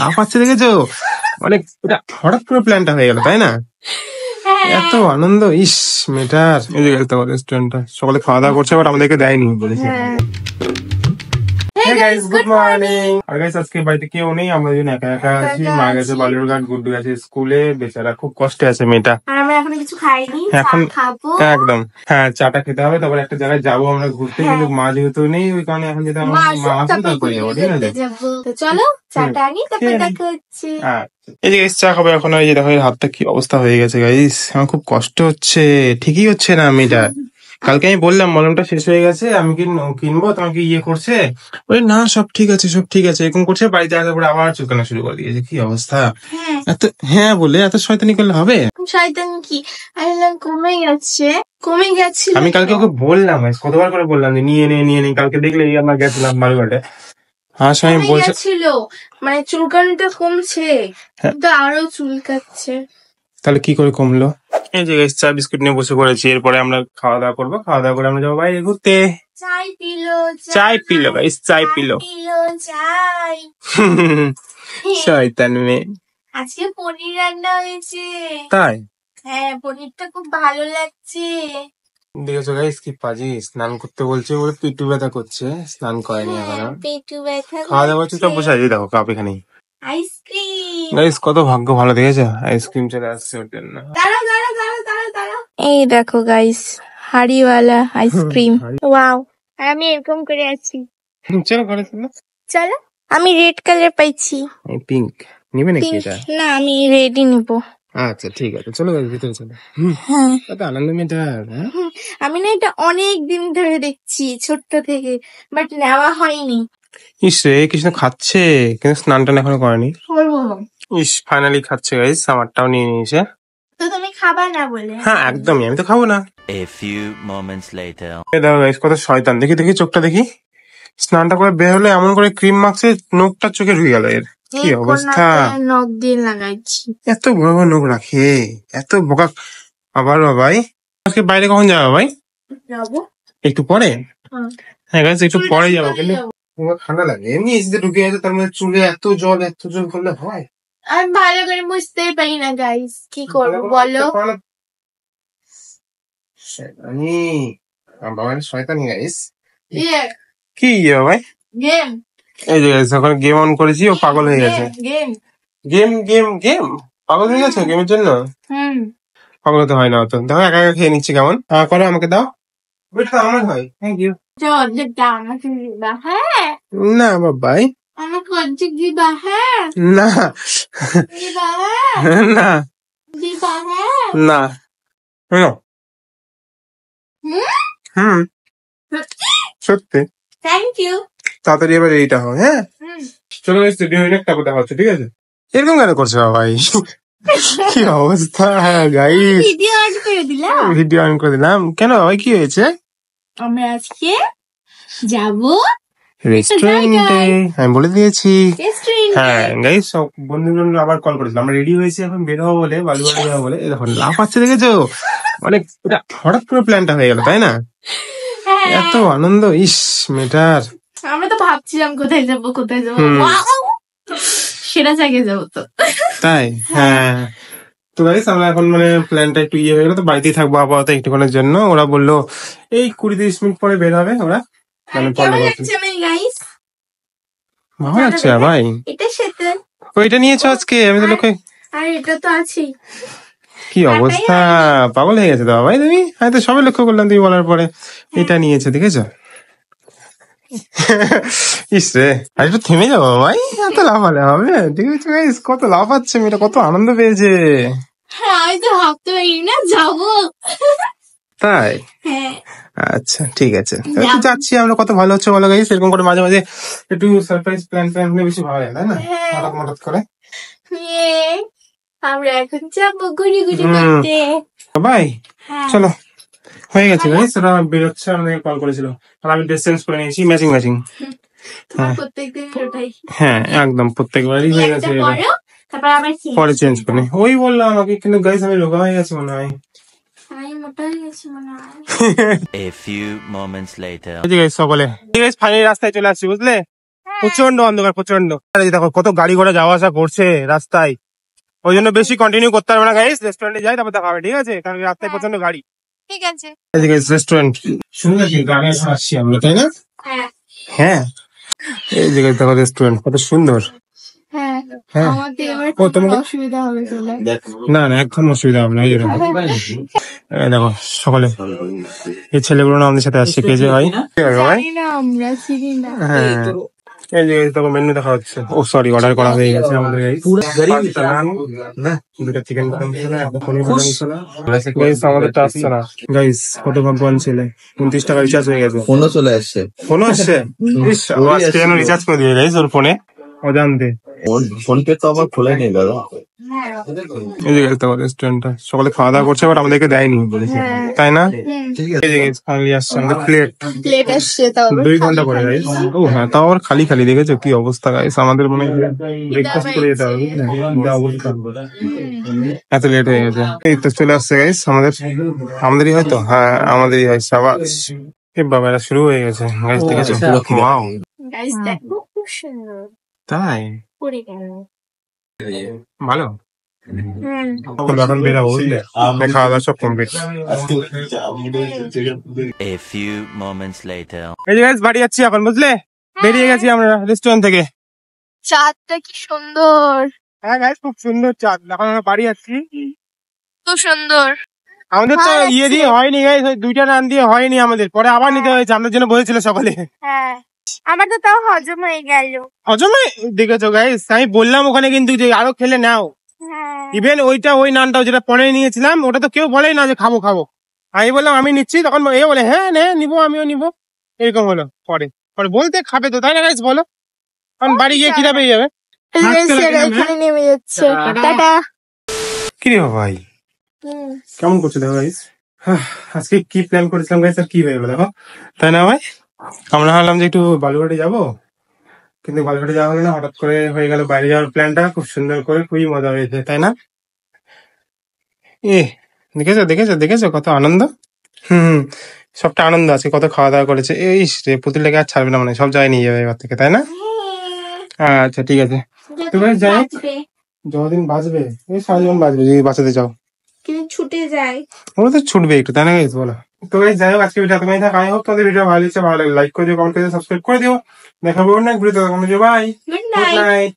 লাফাচ্ছে দেখেছো? মানে এটা হঠাৎ করে প্ল্যানটা হয়ে গেল, তাই না? এত আনন্দ, ইস মেটার। এই যে গেছে তোমার রেস্টুরেন্টটা, সকালে খাওয়া দাওয়া করছে, বাট আমাদেরকে দেয়নি বলেছে। Good morning. আর গাইস আজকে বাড়িতে কেউ নেই, আমরা দুজন একা একা আছি। মা গেছে বালুরঘাট, গুড্ডু গেছে স্কুলে, বেচারা খুব কষ্টে আছে মেয়েটা। এখনো কিছু খাইনি, এখন খাবো একদম। হ্যাঁ, চাটা খেতে হবে, তারপর একটা জায়গায় যাবো আমরা ঘুরতে, কিন্তু মা যেহেতু নেই ওই কারণে এখন যেতে মা আসুন তারপরে যাবো, ঠিক আছে? চলো চাটা আনি, তারপর দেখা হচ্ছে। এই যে গাইস চা খাবো এখন। এই যে দেখো হাতটা কি অবস্থা হয়ে গেছে গাইস, আমার খুব কষ্ট হচ্ছে, ঠিকই হচ্ছে না মেয়েটা। কালকে আমি বললাম মলমটা শেষ হয়ে গেছে, আমি কিনবো, তোমাকে ইয়ে করছে, ওই না সব ঠিক আছে সব ঠিক আছে এরকম করছে। বাড়িতে আসার পরে আবার চুলকানো শুরু করে দিয়েছে, কি অবস্থা এত। হ্যাঁ বলে এত শয়তানি করলে হবে? শয়তানি কি, কমে গেছে। আমি কালকে ওকে বললাম, কতবার করে বললাম যে নিয়ে নে। কালকে দেখলে আমরা গেছিলাম বালুঘাটে, হ্যাঁ আমি বলছিল মানে চুলকানিটা কমছে, কিন্তু আরো চুলকাচ্ছে। তাহলে কি করে কমলো? এই যে চা বিস্কুট নিয়ে বসে পড়েছি, এরপরে আমরা খাওয়া দাওয়া করবো, খাওয়া দাওয়া করে আমরা যাবো বাইরে ঘুরতে। চাই পিলো গাইস, চাই পিলো। শয়তান মেয়ে। আজকে পনির রান্না হয়েছে। তাই? হ্যাঁ, পনিরটা খুব ভালো লাগছে। দেখেছো গাইস কি পাজি, স্নান করতে বলছে বলে পেটু ব্যথা করছে, স্নান করেনি এখনো। পেটু ব্যথা খাওয়া দাওয়া করছে, সব বসে আছে, দেখো কাপ এখানে আইসক্রিম। গাইস কত ভাগ্য ভালো, দেখেছো আইসক্রিম চলে আসছে ওর জন্য। এই দেখো গাইস, হাড়িওয়ালা আইসক্রিম। ওয়াও, আমি এরকম করে আছি। চলো ঘরে চলো। আমি রেড কালার পাইছি। পিঙ্ক নিবে নাকি এটা? না, আমি রেডই নিব। আচ্ছা ঠিক আছে, চলো গাইস ভিতরে চলো। কত আনন্দ মেয়েটা। আমি না এটা অনেক দিন ধরে দেখছি, ছোট্ট থেকে, বাট নেওয়া হয়নি। ইস রে, কৃষ্ণ খাচ্ছে কিন্তু স্নান টান এখনো করেনি। ইস ফাইনালি খাচ্ছে গাইস, আমারটাও নিয়ে নিয়েছে। তো তুমি খাবা না বলে? হ্যাঁ একদমই, আমি তো খাবো না। A few moments later. দেখো গাইস কত শয়তান, দেখি চোখটা দেখি। স্নানটা করে বের হলে এমন করে ক্রিম মাখছে, নোকটা চোখে ঢুকে গেল এর, কি অবস্থা। নখ দিয়ে লাগাইছি। এত বড় বড় নোক রাখে, এত বোকা। আবার বাবাই আজকে বাইরে কখন যাবো ভাই? যাবো একটু পরে। হ্যাঁ গাইস একটু পরে যাবো, কিন্তু ঠান্ডা লাগে এমনি এসিতে ঢুকে আছে, তার মধ্যে চুলে এত জল করলে হয়? আমি ভালো করে বুঝতেই পারি না গাইস, কি করবো বলো? শয়তানি গাইস। কি ভাই? গেম। এই যে যখন গেম অন করেছি ও পাগল হয়ে গেছে। গেম পাগল হয়ে গেছে গেমের জন্য। পাগল তো হয় না অত, দেখো একা একা খেয়ে নিচ্ছে কেমন। করো আমাকে দাও, ওইটা আমার হয়। Thank you. আমাকে দিবা? হ্যাঁ না বাবাই, আমাকে অর্ধেক দিবা? হ্যাঁ না দিবা? না দিবা? না সত্যি। Thank you. তাড়াতাড়ি এবার এইটা হয়। হ্যাঁ চলো স্টুডিও হয়ে একটা কথা হচ্ছে, ঠিক আছে? এরকম কেন করছো ভাই? কি অবস্থা গাইস, ভিডিও অন করে দিলাম কেন ভাই, কি হয়েছে? আমরা আজকে যাব রেস্টুরেন্টে, আমি বলে দিয়েছি। হ্যাঁ গাইস সব বন্ধুগুলো আবার কল করেছিল, আমরা রেডি হয়েছি এখন বের হবো বলে, বালুঘাটে যাবো বলে। দেখুন লাফাচ্ছে দেখেছো? মানে এটা হঠাৎ করে প্ল্যানটা হয়ে গেল, তাই না? এত আনন্দ, ইস মেটার। আমরা তো ভাবছিলাম কোথায় যাবো সেটা জায়গায় যাবো তো। তাই? হ্যাঁ তো গাইস আমরা এখন মানে প্ল্যানটা একটু ইয়ে হয়ে গেলো, তো বাড়িতেই থাকবো আপাতত একটুখানের জন্য। ওরা বললো এই 20-30 মিনিট পরে বের হবে ওরা। মানে ভালো লাগছে ভাই, ওইটা নিয়েছো আজকে? আমি তো লোকে, আর এটা তো আছেই। কি অবস্থা, পাগল হয়ে গেছে তো ভাই তুমি। আমি তো সবাই লক্ষ্য করলাম তুমি বলার পরে এটা নিয়েছো, দেখেছো? ইস রে, আর একটু থেমে যাবো ভাই, এত লাফালে হবে? ঠিক আছে গাইস, কত লাফাচ্ছে মেয়েটা, কত আনন্দ পেয়েছে। হ্যাঁ আমি তো ভাবতে পারি না যাবো। তাই? আচ্ছা ঠিক আছে, যাচ্ছি আমরা। কত ভালো হচ্ছে বলো গাইস, এরকম করে মাঝে মাঝে একটু সারপ্রাইজ প্ল্যান হলে বেশি ভালো লাগে, তাই না? হঠাৎ করে আমরা এখন যাবো ঘুরি করতে। ভাই চলো, হয়ে গেছে গাইস, ওরা বেরোচ্ছে, আমাদের কল করেছিল, আর আমি ড্রেস চেঞ্জ করে নিয়েছি ম্যাচিং। হ্যাঁ একদম প্রত্যেকবারই হয়ে গেছে, পরে চেঞ্জ করে ওই বললাম আমাকে, কিন্তু গাইস আমি রোগা হয়ে গেছি মনে হয়। A few moments later. সকলে ঠিক আছে, ফাইনালি রাস্তায় চলে আসছি বুঝলে। প্রচন্ড অন্ধকার, প্রচন্ড। আর এই দেখো কত গাড়ি ঘোড়া যাওয়া আসা করছে রাস্তায়, ওই জন্য বেশি কন্টিনিউ করতে পারবে না গাইস। রেস্টুরেন্টে যাই তারপর দেখা হবে, ঠিক আছে? কারণ রাস্তায় প্রচন্ড গাড়ি। ঠিক আছে। এদিকে রেস্টুরেন্ট শুনলে কি গানে আসছি আমরা, তাই না? হ্যাঁ হ্যাঁ, এই জায়গায় দেখো রেস্টুরেন্ট কত সুন্দর। হ্যাঁ হ্যাঁ। আমাদের এবার ও, তোমাকে অসুবিধা হবে চলে। না না, একদম অসুবিধা হবে না। এই জন্য এই দেখো সকালে এই ছেলেগুলো না আমাদের সাথে আসছে, কে যে ভাই ভাই। জানি না, আমরা চিনি না। হ্যাঁ, এই যে দেখো মেনু দেখা হচ্ছে। ও সরি, অর্ডার করা হয়ে গেছে আমাদের। পাঁচটা নান, দুটা চিকেন বাটার মশলা, একটা পনির বাটার মশলা। গাইস আমাদেরটা আসছে না গাইস, কত ভাগ্যবান ছেলে, 29 টাকা রিচার্জ হয়ে গেছে। ফোনও চলে আসছে। ফোনও আসছে, ইস, ও আজকে যেন রিচার্জ করে দিয়ে গাইস ওর ফোনে অজান্তে। ফোন পে তো আমার খোলাই নেই দাদা। এই যে দেখো রেস্টুরেন্টটা সকালে খাওয়া দাওয়া করছে, বাট আমাদেরকে দেয়নি, তাই না? এই যে খালি আসছে আমাদের প্লেট, প্লেট আসছে তাও 2 ঘন্টা পরে গাইস। ও হ্যাঁ, তাও আবার খালি খালি, দেখেছো কি অবস্থা গাইস? আমাদের মনে হয় ব্রেকফাস্ট করে যেতে হবে, বুঝলে? যা অবস্থা, এত লেট হয়ে গেছে। এই তো চলে আসছে গাইস আমাদেরই হয়তো, হ্যাঁ আমাদেরই হয়। সাবাস, এ বাবা, এরা শুরু হয়ে গেছে গাইস, দেখেছো? ওয়াও, গাইস দেখো খুব সুন্দর তাই পড়ে গেল। ভালো। এখন বেরাবো, বুঝলে? খাওয়া দাওয়া সব complete. A few moments later. এই যে গাইস বাড়ি যাচ্ছি এখন, বুঝলে? বেরিয়ে গেছি আমরা রেস্টুরেন্ট থেকে। চাঁদটা কি সুন্দর, হ্যাঁ গাইস, খুব সুন্দর চাঁদ। এখন আমরা বাড়ি যাচ্ছি। খুব সুন্দর। আমাদের তো ভালো ইয়ে দিয়ে লাগছে। হয়নি গাইস, ওই 2টা রান দিয়ে হয়নি আমাদের, পরে আবার নিতে হয়েছে। আমাদের জন্য বলেছিল সকালে। হ্যাঁ আমার তো তাও হজম হয়ে গেল। হজমে দেখেছো গাইস, আমি বললাম ওখানে কিন্তু যে আরো খেলে নাও। হ্যাঁ ইভেন ওই নানটাও যেটা পরে নিয়েছিলাম, ওটা তো কেউ বলেই না যে খাবো খাবো। আমি বললাম আমি নিচ্ছি, তখন এ বলে হ্যাঁ নে নিবো, আমিও নিবো, এরকম হলো। পরে পরে বলতে খাবে তো, তাই না গাইস বলো? কারণ বাড়ি গিয়ে খিদা পেয়ে যাবে। এই যে সেরা এখানে নেমে যাচ্ছে। টাটা। কি রে ভাই, কেমন করছো দেখো গাইস? আজকে কি প্ল্যান করেছিলাম গাইস, আর কি হয়ে গেলো দেখো, তাই না ভাই? আমরা ভাবলাম যে একটু বালুঘাটে যাবো, কিন্তু বালুঘাটে যাওয়া হলো না, হঠাৎ করে হয়ে গেল বাইরে যাওয়ার প্ল্যানটা। খুব সুন্দর করে, খুবই মজা হয়েছে, তাই না? এ দেখেছো দেখেছো দেখেছো কত আনন্দ। হুম, সবটা আনন্দ আছে, কত খাওয়া দাওয়া করেছে। এই রে, পুতুলটাকে আর ছাড়বে না, মানে সব জায়গায় নিয়ে যাবে এবার থেকে, তাই না? আচ্ছা ঠিক আছে, তো গাইস যাই হোক, যতদিন বাঁচবে, এই 7 জীবন বাঁচবে যদি বাঁচাতে চাও। কিন্তু ছুটে যায়। ওরা তো ছুটবে একটু, তাই না গাইস বলো? তো গাইস যাই হোক, আজকে ভিডিও এতটাই থাক। আই হোপ তোমাদের ভিডিও ভালো লাগছে, ভালো লাগলে লাইক করে দিও, কমেন্ট করে দিও, সাবস্ক্রাইব করে দিও। দেখা হবে অন্য এক ভিডিওতে, তখন bye, good good night. Night.